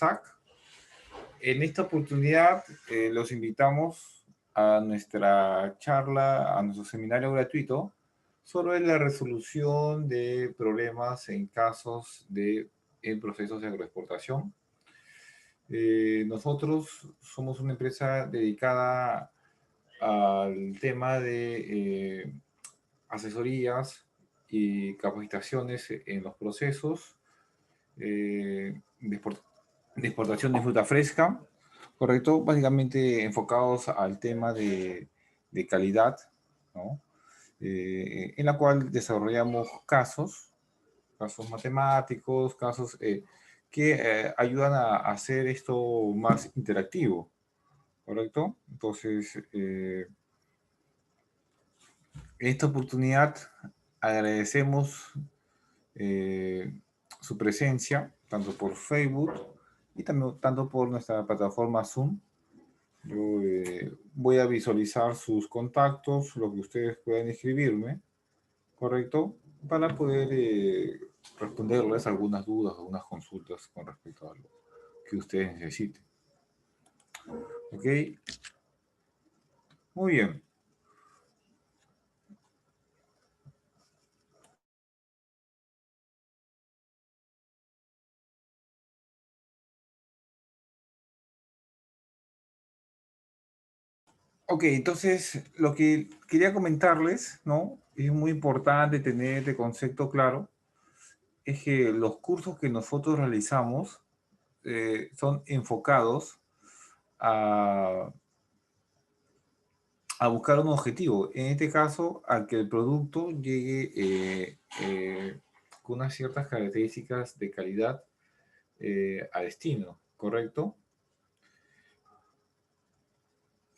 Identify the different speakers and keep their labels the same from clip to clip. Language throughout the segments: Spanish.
Speaker 1: SAC. En esta oportunidad los invitamos a nuestra charla, a nuestro seminario gratuito sobre la resolución de problemas en casos en procesos de agroexportación. Nosotros somos una empresa dedicada al tema de asesorías y capacitaciones en los procesos de exportación de fruta fresca, ¿correcto? Básicamente enfocados al tema de calidad, ¿no? En la cual desarrollamos casos matemáticos, casos que ayudan a hacer esto más interactivo, ¿correcto? Entonces, en esta oportunidad agradecemos su presencia, tanto por Facebook y también tanto por nuestra plataforma Zoom. Yo voy a visualizar sus contactos, lo que ustedes puedan escribirme, ¿correcto? Para poder responderles algunas dudas, algunas consultas con respecto a lo que ustedes necesiten. ¿Ok? Muy bien. Ok, entonces lo que quería comentarles, ¿no? Es muy importante tener este concepto claro, es que los cursos que nosotros realizamos son enfocados a, a buscar un objetivo. En este caso, a que el producto llegue con unas ciertas características de calidad a destino, ¿correcto?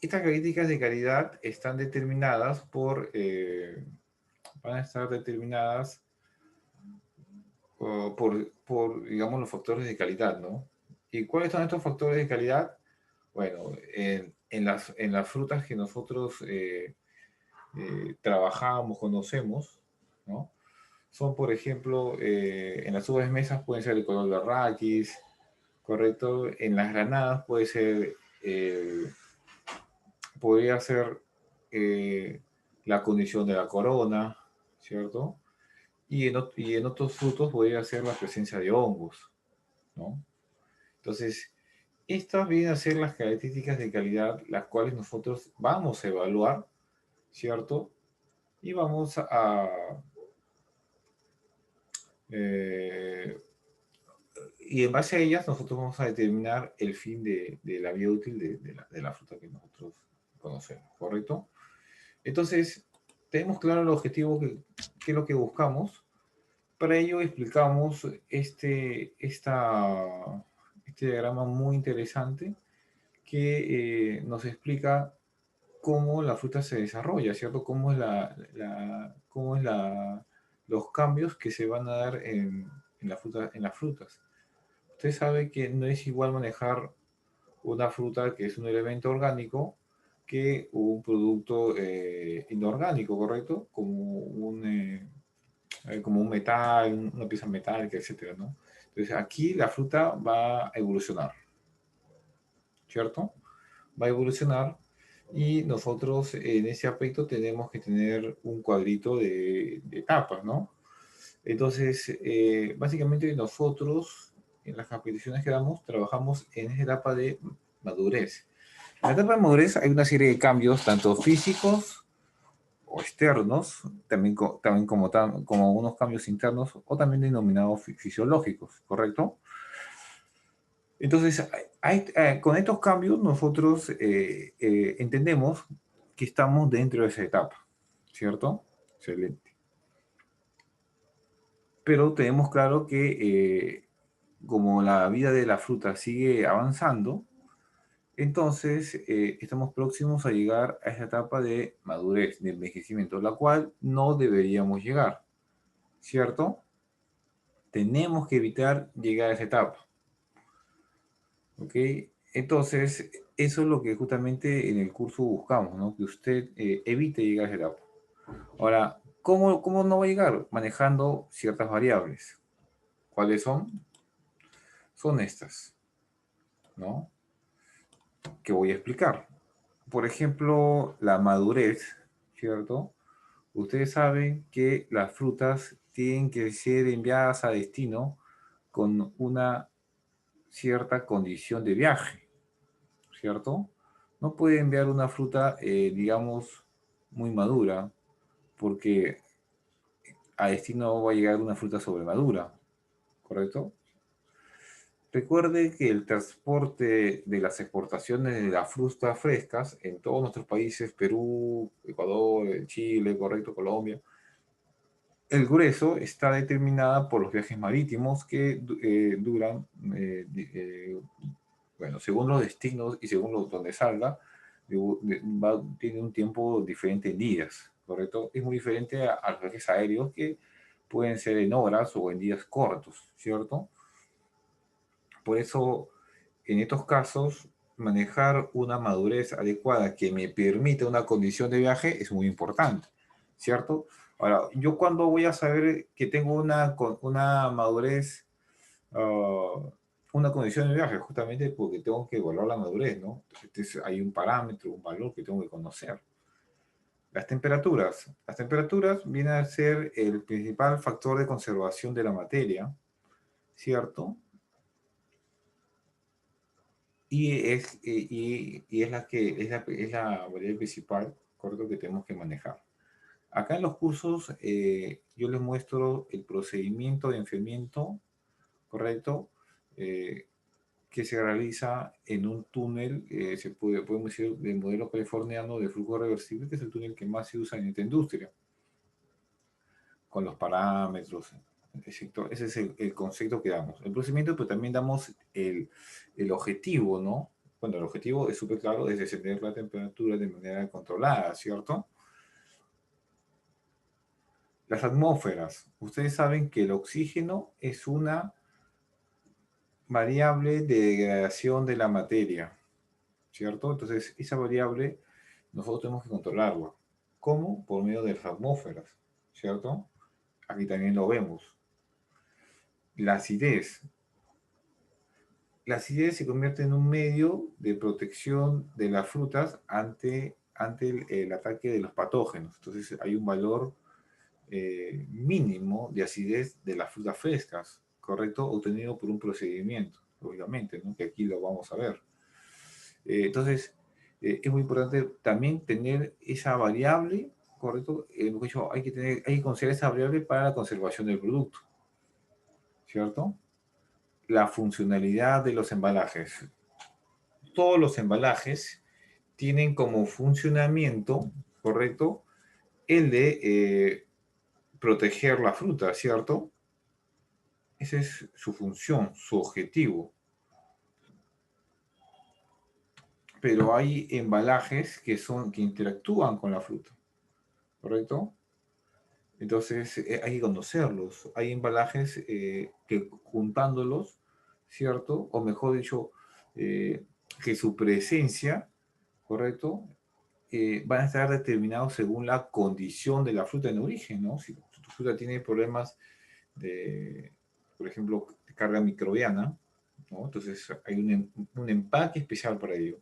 Speaker 1: Estas características de calidad están determinadas van a estar determinadas digamos, los factores de calidad, ¿no? ¿Y cuáles son estos factores de calidad? Bueno, en las frutas que nosotros trabajamos, conocemos, ¿no? Son, por ejemplo, en las uvas mesas pueden ser el color de arrakis, ¿correcto? En las granadas puede ser, podría ser la condición de la corona, ¿cierto? Y en otros frutos podría ser la presencia de hongos, ¿no? Entonces, estas vienen a ser las características de calidad las cuales nosotros vamos a evaluar, ¿cierto? Y vamos eh, y en base a ellas nosotros vamos a determinar el fin de la vida útil de la fruta que nosotros conocemos, ¿correcto? Entonces, tenemos claro el objetivo que es lo que buscamos. Para ello explicamos este diagrama muy interesante que nos explica cómo la fruta se desarrolla, ¿cierto? Cómo es los cambios que se van a dar en las frutas. Usted sabe que no es igual manejar una fruta que es un elemento orgánico que un producto inorgánico, ¿correcto? Como un metal, una pieza metálica, etcétera, ¿no? Entonces aquí la fruta va a evolucionar, ¿cierto? Va a evolucionar y nosotros en ese aspecto tenemos que tener un cuadrito de etapas, ¿no? Entonces, básicamente nosotros en las capacitaciones que damos trabajamos en esa etapa de madurez. En la etapa de madurez hay una serie de cambios, tanto físicos o externos, también como unos cambios internos o también denominados fisiológicos, ¿correcto? Entonces, con estos cambios nosotros entendemos que estamos dentro de esa etapa, ¿cierto? Excelente. Pero tenemos claro que como la vida de la fruta sigue avanzando, entonces estamos próximos a llegar a esa etapa de madurez, de envejecimiento, la cual no deberíamos llegar, ¿cierto? Tenemos que evitar llegar a esa etapa. ¿Ok? Entonces, eso es lo que justamente en el curso buscamos, ¿no? Que usted evite llegar a esa etapa. Ahora, ¿cómo no va a llegar? Manejando ciertas variables. ¿Cuáles son? Son estas. ¿no? Que voy a explicar. Por ejemplo, la madurez, ¿cierto? Ustedes saben que las frutas tienen que ser enviadas a destino con una cierta condición de viaje, ¿cierto? No puede enviar una fruta, digamos, muy madura, porque a destino va a llegar una fruta sobremadura, ¿correcto? Recuerde que el transporte de las exportaciones de las frutas frescas en todos nuestros países, Perú, Ecuador, Chile, correcto, Colombia, el grueso está determinada por los viajes marítimos que duran, bueno, según los destinos y según donde salga, tiene un tiempo diferente en días, ¿correcto? Es muy diferente a los viajes aéreos que pueden ser en horas o en días cortos, ¿cierto? Por eso, en estos casos, manejar una madurez adecuada que me permita una condición de viaje es muy importante, ¿cierto? Ahora, yo cuando voy a saber que tengo una madurez, una condición de viaje, justamente porque tengo que evaluar la madurez, ¿no? Entonces hay un parámetro, un valor que tengo que conocer. Las temperaturas. Las temperaturas vienen a ser el principal factor de conservación de la materia, ¿cierto? Y es la que es la variable principal, correcto, que tenemos que manejar. Acá en los cursos yo les muestro el procedimiento de enfriamiento, correcto, eh, que se realiza en un túnel, podemos decir, del modelo californiano de flujo reversible, que es el túnel que más se usa en esta industria, con los parámetros. Ese es el concepto que damos. El procedimiento, pero también damos el objetivo, ¿no? Bueno, el objetivo es súper claro, es descender la temperatura de manera controlada, ¿cierto? Las atmósferas. Ustedes saben que el oxígeno es una variable de degradación de la materia, ¿cierto? Entonces, esa variable nosotros tenemos que controlarla. ¿Cómo? Por medio de las atmósferas, ¿cierto? Aquí también lo vemos. La acidez. La acidez se convierte en un medio de protección de las frutas ante el ataque de los patógenos. Entonces, hay un valor mínimo de acidez de las frutas frescas, ¿correcto? Obtenido por un procedimiento, obviamente, ¿no? Que aquí lo vamos a ver. Entonces, es muy importante también tener esa variable, ¿correcto? Hay que considerar esa variable para la conservación del producto, ¿cierto? La funcionalidad de los embalajes. Todos los embalajes tienen como funcionamiento, ¿correcto? El de proteger la fruta, ¿cierto? Esa es su función, su objetivo. Pero hay embalajes que interactúan con la fruta, ¿correcto? Entonces hay que conocerlos. Hay embalajes que juntándolos, ¿cierto? O mejor dicho, que su presencia, ¿correcto? Van a estar determinados según la condición de la fruta en origen, ¿no? Si tu fruta tiene problemas de, por ejemplo, de carga microbiana, ¿no? Entonces hay un empaque especial para ello.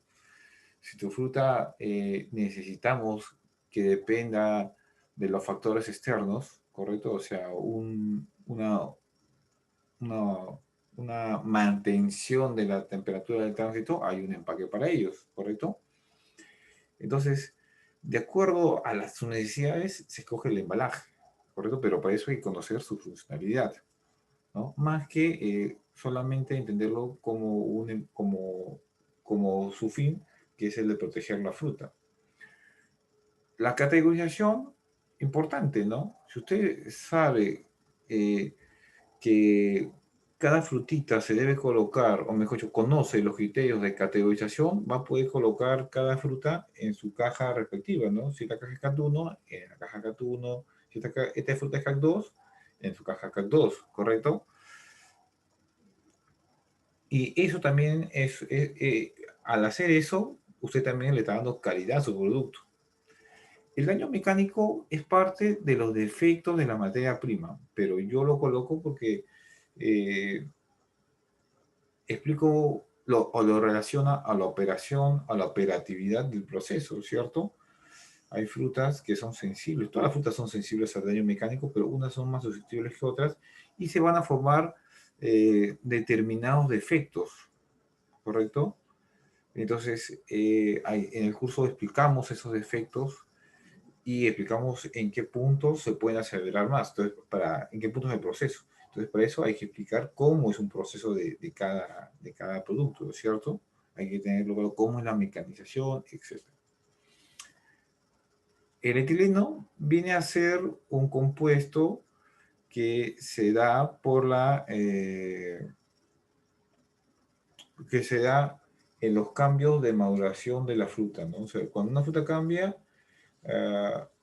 Speaker 1: Si tu fruta necesitamos que dependa de los factores externos, ¿correcto? O sea, una, una mantención de la temperatura del tránsito, hay un empaque para ellos, ¿correcto? Entonces, de acuerdo a sus necesidades, se escoge el embalaje, ¿correcto? Pero para eso hay que conocer su funcionalidad, ¿no? Más que solamente entenderlo como su fin, que es el de proteger la fruta. La categorización, importante, ¿no? Si usted sabe eh, que cada frutita se debe colocar, o mejor dicho, conoce los criterios de categorización, va a poder colocar cada fruta en su caja respectiva, ¿no? Si la caja es CAT1, en la caja CAT1, si esta fruta es CAT2, en su caja CAT2, ¿correcto? Y eso también al hacer eso, usted también le está dando calidad a su producto. El daño mecánico es parte de los defectos de la materia prima, pero yo lo coloco porque eh, explico lo relaciona a la operación, a la operatividad del proceso, ¿cierto? Hay frutas que son sensibles, todas las frutas son sensibles al daño mecánico, pero unas son más susceptibles que otras y se van a formar determinados defectos, ¿correcto? Entonces, en el curso explicamos esos defectos y explicamos en qué puntos se pueden acelerar más, entonces, en qué puntos del proceso. Entonces, para eso hay que explicar cómo es un proceso de cada producto, ¿cierto? Hay que tener claro cómo es la mecanización, etc. El etileno viene a ser un compuesto que se da que se da en los cambios de maduración de la fruta, ¿no? O sea, cuando una fruta cambia,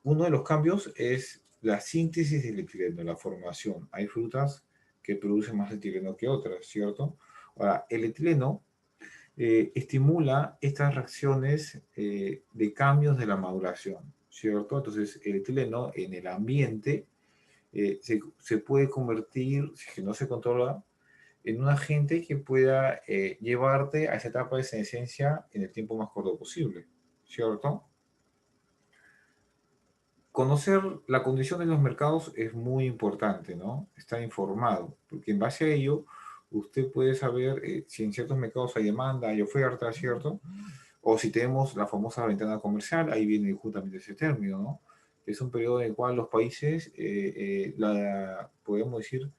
Speaker 1: uno de los cambios es la síntesis del etileno, la formación. Hay frutas que producen más etileno que otras, ¿cierto? Ahora, el etileno estimula estas reacciones de cambios de la maduración, ¿cierto? Entonces, el etileno en el ambiente se puede convertir, si es que no se controla, en un agente que pueda llevarte a esa etapa de senescencia en el tiempo más corto posible, ¿cierto? Conocer la condición de los mercados es muy importante, ¿no? Estar informado, porque en base a ello usted puede saber si en ciertos mercados hay demanda, hay oferta, ¿cierto? O si tenemos la famosa ventana comercial, ahí viene justamente ese término, ¿no? Que es un periodo en el cual los países, podemos decir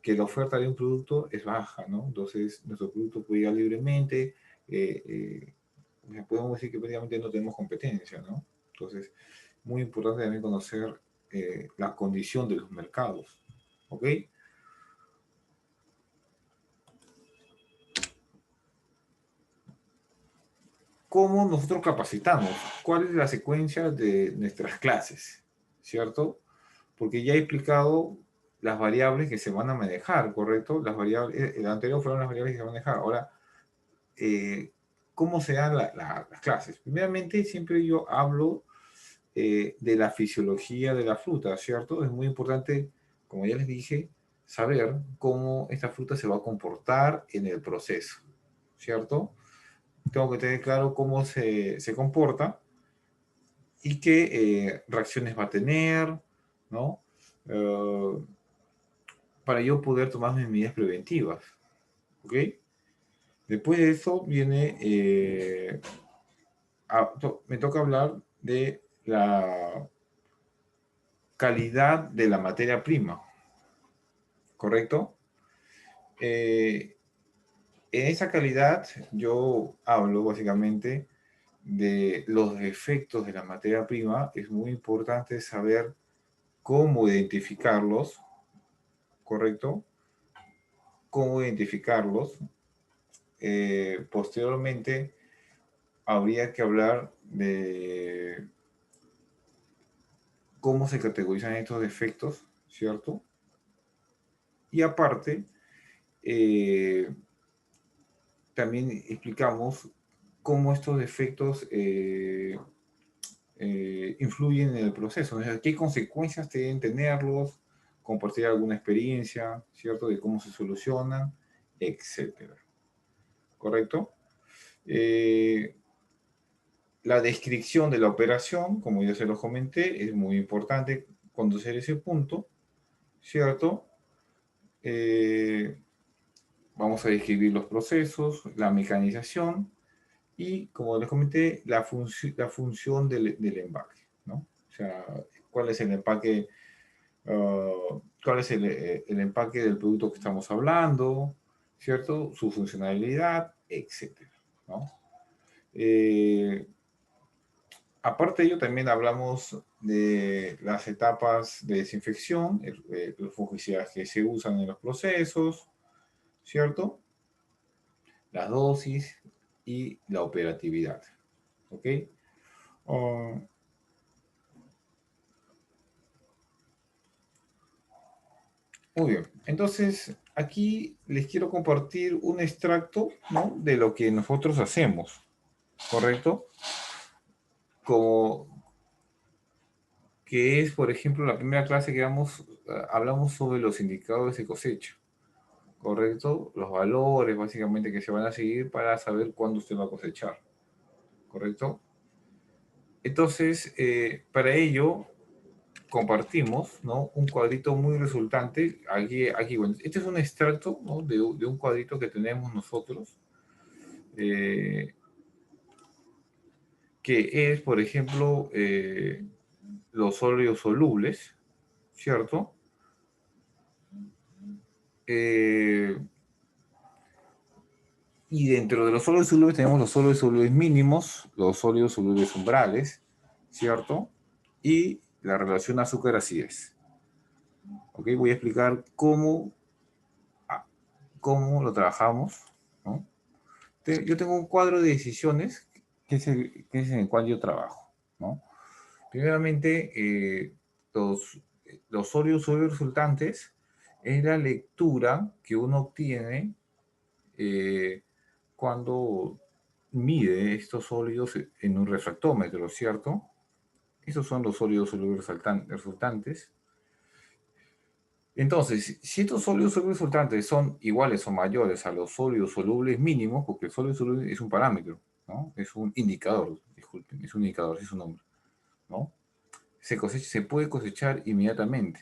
Speaker 1: que la oferta de un producto es baja, ¿no? Entonces, nuestro producto puede ir libremente, podemos decir que prácticamente no tenemos competencia, ¿no? Entonces, muy importante también conocer la condición de los mercados, ¿ok? ¿Cómo nosotros capacitamos? ¿Cuál es la secuencia de nuestras clases? ¿Cierto? Porque ya he explicado las variables que se van a manejar, ¿correcto? Las variables, el anterior fueron las variables que se van a manejar. Ahora, ¿cómo se dan las clases? Primeramente, siempre yo hablo de la fisiología de la fruta, ¿cierto? Es muy importante, como ya les dije, saber cómo esta fruta se va a comportar en el proceso, ¿cierto? Tengo que tener claro cómo se comporta y qué reacciones va a tener, ¿no? Eh, para yo poder tomar mis medidas preventivas, ¿ok? Después de eso viene, me toca hablar de la calidad de la materia prima, ¿correcto? En esa calidad yo hablo básicamente de los defectos de la materia prima. Es muy importante saber cómo identificarlos, ¿correcto? Cómo identificarlos. Posteriormente, habría que hablar de cómo se categorizan estos defectos, ¿cierto? Y aparte, eh, también explicamos cómo estos defectos influyen en el proceso, ¿no? ¿Qué consecuencias deben tenerlos? Compartir alguna experiencia, ¿cierto? De cómo se solucionan, etcétera. ¿Correcto? Eh, la descripción de la operación, como ya se lo comenté, es muy importante conocer ese punto, ¿cierto? Eh, vamos a describir los procesos, la mecanización y, como les comenté, la función del empaque, ¿no? O sea, cuál es el empaque, cuál es el empaque del producto que estamos hablando, ¿cierto? Su funcionalidad, etcétera, ¿no? Aparte de ello, también hablamos de las etapas de desinfección, los fungicidas que se usan en los procesos, ¿cierto? Las dosis y la operatividad, ¿ok? Uh, Muy bien, entonces aquí les quiero compartir un extracto, ¿no? De lo que nosotros hacemos, ¿correcto? Como que es, por ejemplo, la primera clase que hablamos sobre los indicadores de cosecha. ¿correcto? Los valores básicamente que se van a seguir para saber cuándo usted va a cosechar, ¿correcto? Entonces, para ello compartimos, ¿no? Un cuadrito muy resultante. Aquí bueno, este es un extracto, ¿no? de un cuadrito que tenemos nosotros, eh, que es, por ejemplo, los sólidos solubles, ¿cierto? Eh, y dentro de los sólidos solubles tenemos los sólidos solubles mínimos, los sólidos solubles umbrales, ¿cierto? Y la relación azúcar-acidez. ¿Ok? Voy a explicar cómo lo trabajamos, ¿no? Yo tengo un cuadro de decisiones que es en el cual yo trabajo, ¿no? Primeramente, los sólidos resultantes es la lectura que uno obtiene eh, cuando mide estos sólidos en un refractómetro, ¿cierto? Esos son los sólidos resultantes. Entonces, si estos sólidos resultantes son iguales o mayores a los sólidos solubles mínimos, porque el sólido soluble es un parámetro, ¿no? Es un indicador, disculpen, es un indicador, es su nombre, ¿no? Se puede cosechar inmediatamente.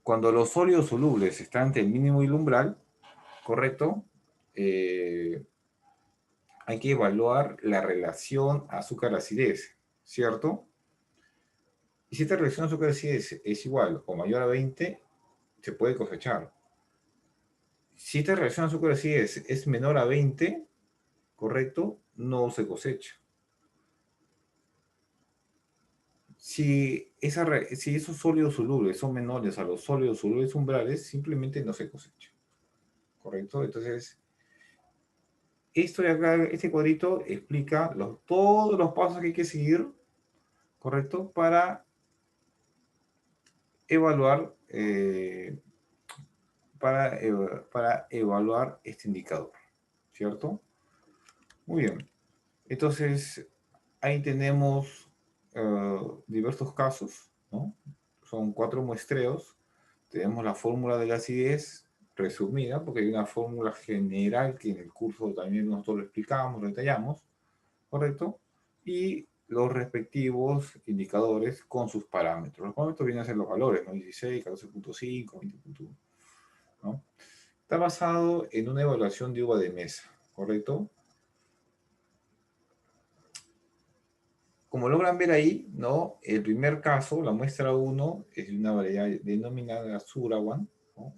Speaker 1: Cuando los sólidos solubles están entre el mínimo y el umbral, ¿correcto? Hay que evaluar la relación azúcar-acidez, ¿cierto? Y si esta relación azúcar-acidez es igual o mayor a 20, se puede cosechar. Si esta relación azúcar-acidez es menor a 20, ¿correcto? No se cosecha. Si esos sólidos solubles son menores a los sólidos solubles umbrales, simplemente no se cosecha, ¿correcto? Entonces, esto de acá, este cuadrito explica todos los pasos que hay que seguir, ¿correcto? Evaluar, para evaluar este indicador, ¿cierto? Muy bien. Entonces, ahí tenemos diversos casos, ¿no? Son 4 muestreos. Tenemos la fórmula de la acidez resumida, porque hay una fórmula general que en el curso también nosotros lo explicamos, lo detallamos, ¿correcto? Y los respectivos indicadores con sus parámetros. Los parámetros vienen a ser los valores, ¿no? 16, 14.5, 20.1, ¿no? Está basado en una evaluación de uva de mesa, ¿correcto? Como logran ver ahí, ¿no? El primer caso, la muestra 1, es de una variedad denominada Surawan, ¿no?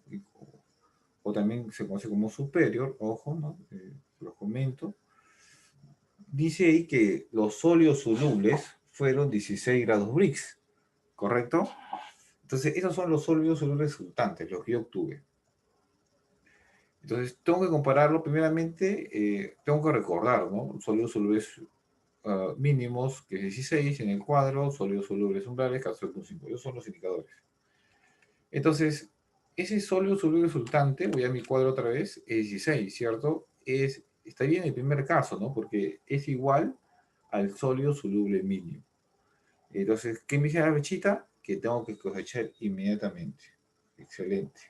Speaker 1: O también se conoce como superior, ojo, ¿no? Lo comento. Dice ahí que los sólidos solubles fueron 16 grados Brix, ¿correcto? Entonces, esos son los sólidos solubles resultantes, los que yo obtuve. Entonces, tengo que compararlo primeramente, tengo que recordar, ¿no? Sólidos solubles mínimos, que es 16 en el cuadro, sólidos solubles umbrales, 14.5. Esos son los indicadores. Entonces, ese sólido soluble resultante, voy a mi cuadro otra vez, es 16, ¿cierto? Está bien el primer caso, ¿no? Porque es igual al sólido soluble mínimo. Entonces, ¿qué me dice la flechita? Que tengo que cosechar inmediatamente. Excelente,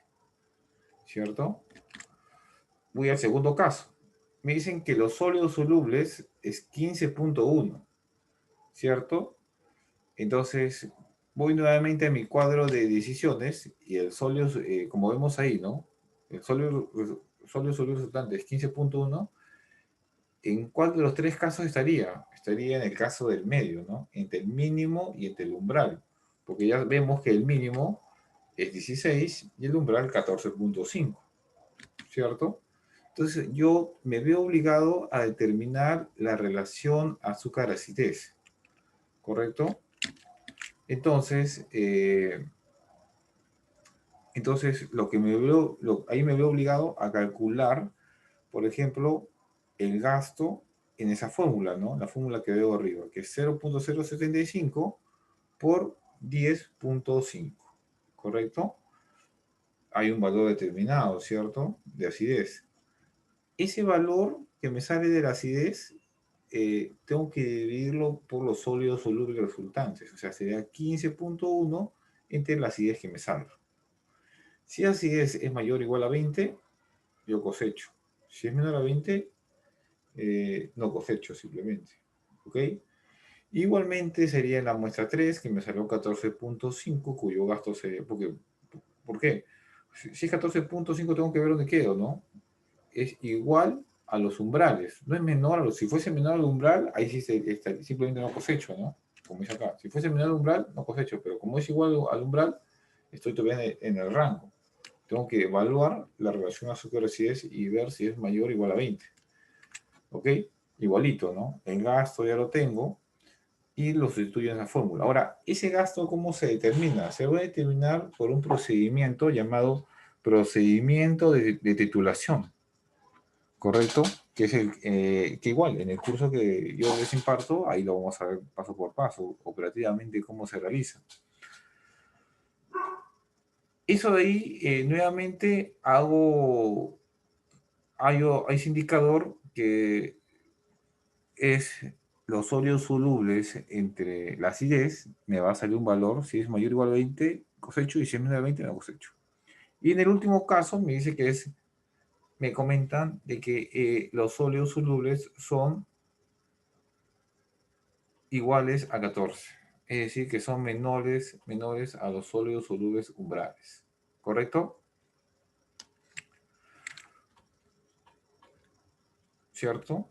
Speaker 1: ¿cierto? Voy al segundo caso. Me dicen que los sólidos solubles es 15.1, ¿cierto? Entonces, voy nuevamente a mi cuadro de decisiones y el sólido, como vemos ahí, ¿no? El sólido soluble resultante es 15.1. ¿En cuál de los tres casos estaría? Estaría en el caso del medio, ¿no? Entre el mínimo y entre el umbral. Porque ya vemos que el mínimo es 16 y el umbral 14.5, ¿cierto? Entonces yo me veo obligado a determinar la relación azúcar-acidez, ¿correcto? Entonces, ahí me veo obligado a calcular, por ejemplo, el gasto en esa fórmula, ¿no? La fórmula que veo arriba, que es 0.075 por 10.5, ¿correcto? Hay un valor determinado, ¿cierto? De acidez. Ese valor que me sale de la acidez, tengo que dividirlo por los sólidos solubles resultantes, o sea, sería 15.1 entre la acidez que me salga. Si la acidez es mayor o igual a 20, yo cosecho. Si es menor a 20, no cosecho simplemente. ¿Ok? Igualmente sería la muestra 3 que me salió 14.5, cuyo gasto sería... ¿Por qué? Si es 14.5 tengo que ver dónde quedo, ¿no? Es igual a los umbrales. No es menor a los... Si fuese menor al umbral, ahí sí simplemente no cosecho, ¿no? Como dice acá. Si fuese menor al umbral, no cosecho. Pero como es igual al umbral, estoy todavía en el rango. Tengo que evaluar la relación azúcar-acidez y ver si es mayor o igual a 20. ¿Ok? Igualito, ¿no? El gasto ya lo tengo y lo sustituyo en la fórmula. Ahora, ¿ese gasto cómo se determina? Se va a determinar por un procedimiento llamado procedimiento de titulación, ¿correcto? Que es que igual, en el curso que yo les imparto, ahí lo vamos a ver paso por paso, operativamente cómo se realiza. Eso de ahí, nuevamente, hay ese indicador que es los óleos solubles entre la acidez, me va a salir un valor, si es mayor o igual a 20, cosecho, y si es menor a 20, no cosecho. Y en el último caso me dice que me comentan de que los óleos solubles son iguales a 14, es decir, que son menores a los óleos solubles umbrales, ¿correcto? ¿Cierto?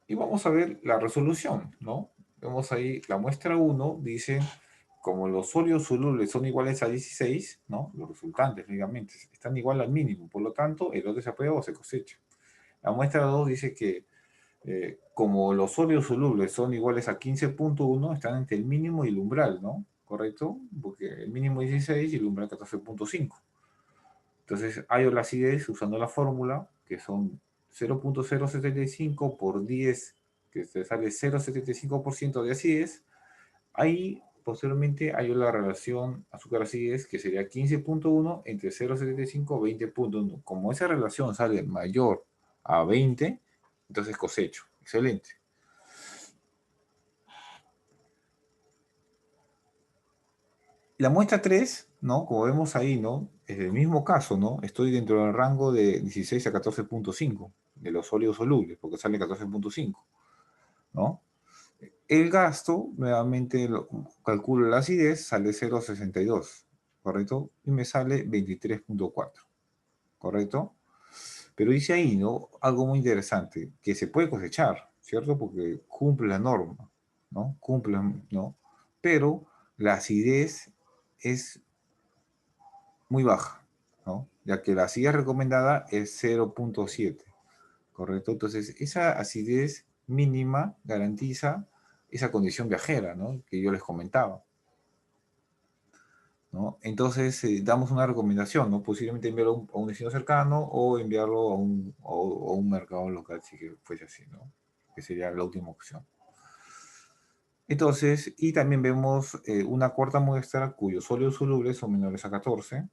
Speaker 1: Y vamos a ver la resolución, ¿no? Vemos ahí la muestra 1, dice, como los óleos solubles son iguales a 16, ¿no? Los resultantes, lógicamente, están igual al mínimo, por lo tanto, el lote se aprueba o se cosecha. La muestra 2 dice que como los óleos solubles son iguales a 15.1, están entre el mínimo y el umbral, ¿no? ¿Correcto? Porque el mínimo es 16 y el umbral 14.5. Entonces, hallo la acidez usando la fórmula, que son 0.075 por 10, que te sale 0.75% de acidez. Ahí, posteriormente, hallo la relación azúcar-acidez, que sería 15.1 entre 0.75 y 20.1. Como esa relación sale mayor a 20, entonces cosecho. Excelente. La muestra 3, ¿no? Como vemos ahí, ¿no? Es el mismo caso, ¿no? Estoy dentro del rango de 16 a 14.5 de los óleos solubles, porque sale 14.5, ¿no? El gasto, nuevamente calculo la acidez, sale 0.62, ¿correcto? Y me sale 23.4, ¿correcto? Pero dice ahí, ¿no? Algo muy interesante, que se puede cosechar, ¿cierto? Porque cumple la norma, ¿no? Cumple, ¿no? Pero la acidez es muy baja, ¿no? Ya que la acidez recomendada es 0.7, ¿correcto? Entonces, esa acidez mínima garantiza esa condición viajera, ¿no? Que yo les comentaba, ¿no? Entonces, damos una recomendación, ¿no? Posiblemente enviarlo a un destino cercano o enviarlo a un mercado local, si que fuese así, ¿no? Que sería la última opción. Entonces, y también vemos una cuarta muestra cuyos óleos solubles son menores a 14,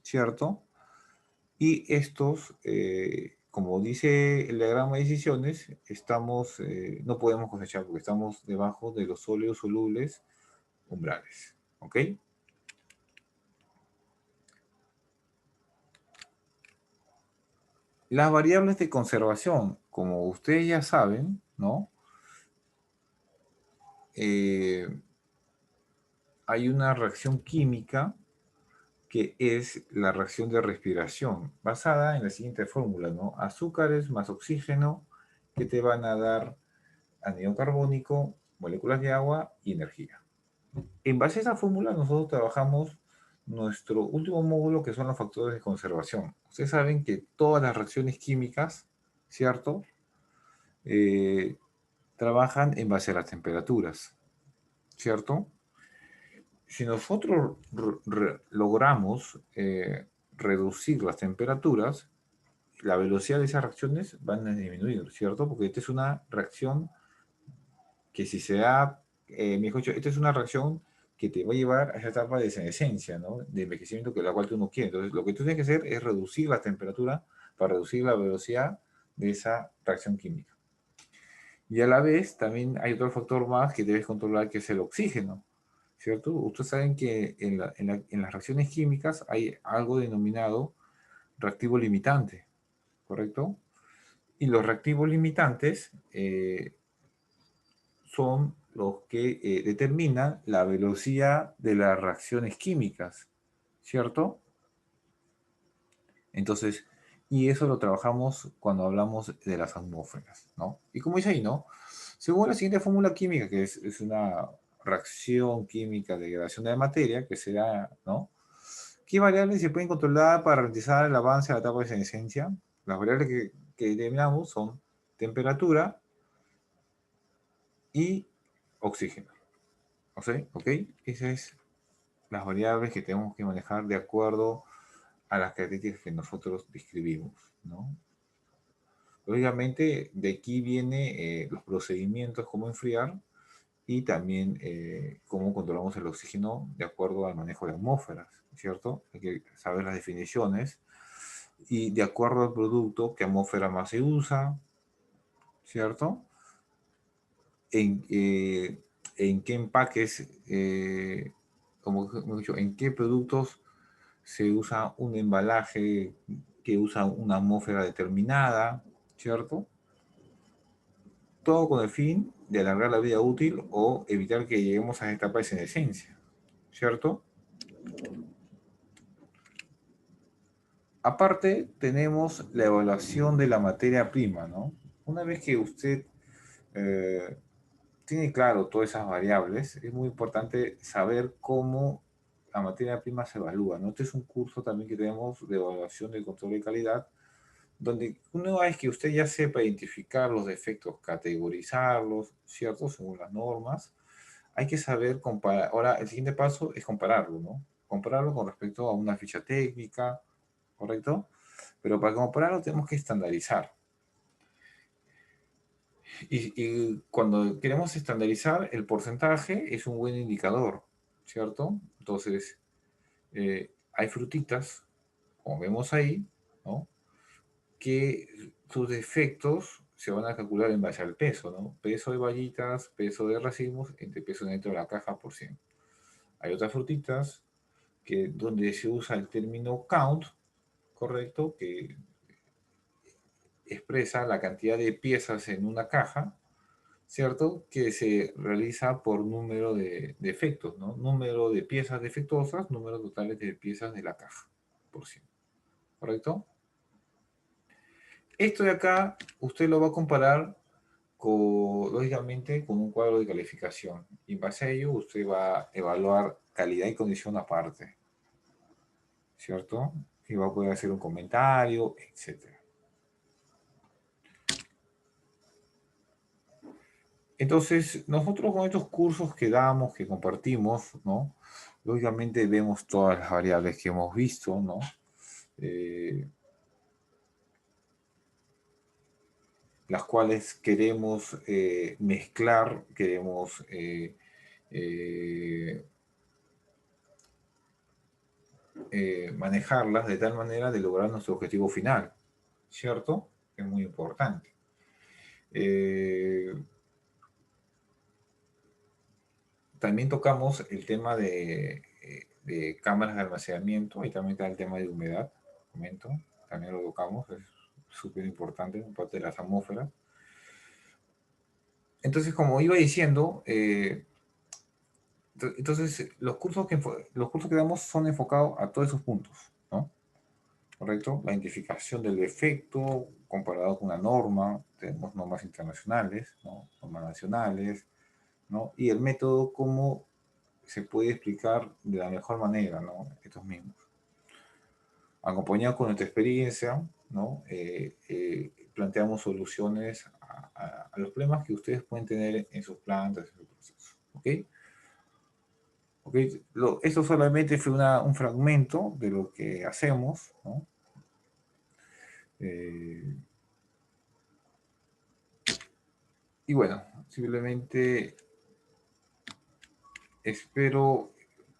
Speaker 1: ¿cierto? Y estos, como dice el diagrama de decisiones, no podemos cosechar porque estamos debajo de los óleos solubles umbrales. ¿Ok? Las variables de conservación, como ustedes ya saben, ¿no? Eh, hay una reacción química que es la reacción de respiración, basada en la siguiente fórmula, ¿no? Azúcares más oxígeno que te van a dar anhídrido carbónico, moléculas de agua y energía. En base a esa fórmula, nosotros trabajamos nuestro último módulo, que son los factores de conservación. Ustedes saben que todas las reacciones químicas, ¿cierto? Eh, trabajan en base a las temperaturas, ¿cierto? Si nosotros logramos reducir las temperaturas, la velocidad de esas reacciones van a disminuir, ¿cierto? Porque esta es una reacción que si se da, mejor dicho, esta es una reacción que te va a llevar a esa etapa de senescencia, ¿no? De envejecimiento que la cual tú no quieres. Entonces, lo que tú tienes que hacer es reducir la temperatura para reducir la velocidad de esa reacción química. Y a la vez, también hay otro factor más que debes controlar, que es el oxígeno, ¿cierto? Ustedes saben que en las reacciones químicas hay algo denominado reactivo limitante, ¿correcto? Y los reactivos limitantes son los que determinan la velocidad de las reacciones químicas, ¿cierto? Entonces, y eso lo trabajamos cuando hablamos de las atmósferas, ¿no? Y como dice ahí, ¿no? Según la siguiente fórmula química, que es una reacción química de degradación de la materia, que será, ¿no? ¿Qué variables se pueden controlar para garantizar el avance a la etapa de senescencia? Las variables que determinamos son temperatura y oxígeno. ¿Ok? Esas es las variables que tenemos que manejar de acuerdo a las características que nosotros describimos, ¿no? Lógicamente, de aquí viene los procedimientos, cómo enfriar y también cómo controlamos el oxígeno de acuerdo al manejo de atmósferas, ¿cierto? Hay que saber las definiciones y de acuerdo al producto, qué atmósfera más se usa, ¿cierto? En, eh, en qué empaques, como hemos dicho, en qué productos se usa un embalaje que usa una atmósfera determinada, ¿cierto? Todo con el fin de alargar la vida útil o evitar que lleguemos a esta etapa de senescencia, ¿cierto? Aparte, tenemos la evaluación de la materia prima, ¿no? Una vez que usted eh, tiene claro todas esas variables, es muy importante saber cómo la materia prima se evalúa, ¿no? Este es un curso también que tenemos de evaluación de control de calidad, donde una vez que usted ya sepa identificar los defectos, categorizarlos, ¿cierto? Según las normas, hay que saber comparar. Ahora, el siguiente paso es compararlo, ¿no? Compararlo con respecto a una ficha técnica, ¿correcto? Pero para compararlo tenemos que estandarizar. Y cuando queremos estandarizar, el porcentaje es un buen indicador, ¿cierto? Entonces, hay frutitas, como vemos ahí, ¿no? Que sus defectos se van a calcular en base al peso, ¿no? Peso de bayitas, peso de racimos, entre peso neto de la caja por 100. Hay otras frutitas que donde se usa el término count, correcto, que expresa la cantidad de piezas en una caja, ¿cierto? Que se realiza por número de defectos, ¿no? Número de piezas defectuosas, número totales de piezas de la caja, por 100, ¿correcto? Esto de acá, usted lo va a comparar lógicamente con un cuadro de calificación. Y en base a ello, usted va a evaluar calidad y condición aparte, ¿cierto? Y va a poder hacer un comentario, etcétera. Entonces, nosotros con estos cursos que damos, que compartimos, ¿no? Lógicamente vemos todas las variables que hemos visto, ¿no? Eh, las cuales queremos mezclar, queremos eh, manejarlas de tal manera de lograr nuestro objetivo final, ¿cierto? Es muy importante. También tocamos el tema de cámaras de almacenamiento y también está el tema de humedad, comento, también lo tocamos, es súper importante, parte de las atmósferas. Entonces, como iba diciendo, entonces los cursos que damos son enfocados a todos esos puntos, ¿no? ¿Correcto? La identificación del defecto comparado con una norma, tenemos normas internacionales, ¿no? Normas nacionales, ¿no? Y el método, cómo se puede explicar de la mejor manera, ¿no? Estos mismos. Acompañado con nuestra experiencia, ¿no? Planteamos soluciones a los problemas que ustedes pueden tener en sus plantas, en sus procesos, ¿ok? ¿Okay? Esto solamente fue un fragmento de lo que hacemos, ¿no? Eh, y bueno, simplemente espero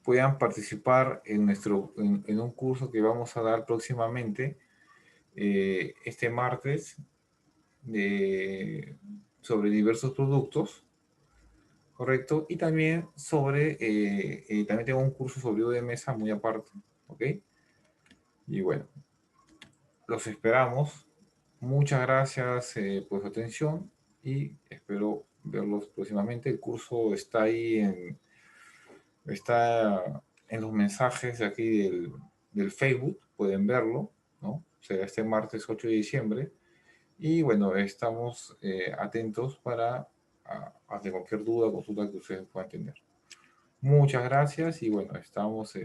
Speaker 1: puedan participar en un curso que vamos a dar próximamente, este martes, sobre diversos productos, ¿correcto? Y también también tengo un curso sobre uso de mesa muy aparte, ¿ok? Y bueno, los esperamos Muchas gracias por su atención y espero verlos próximamente. El curso está ahí está en los mensajes de aquí del Facebook, pueden verlo, ¿no? Será este martes 8 de diciembre. Y bueno, estamos atentos para hacer cualquier duda o consulta que ustedes puedan tener. Muchas gracias y bueno, estamos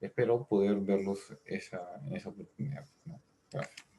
Speaker 1: espero poder verlos en esa oportunidad, ¿no? Gracias.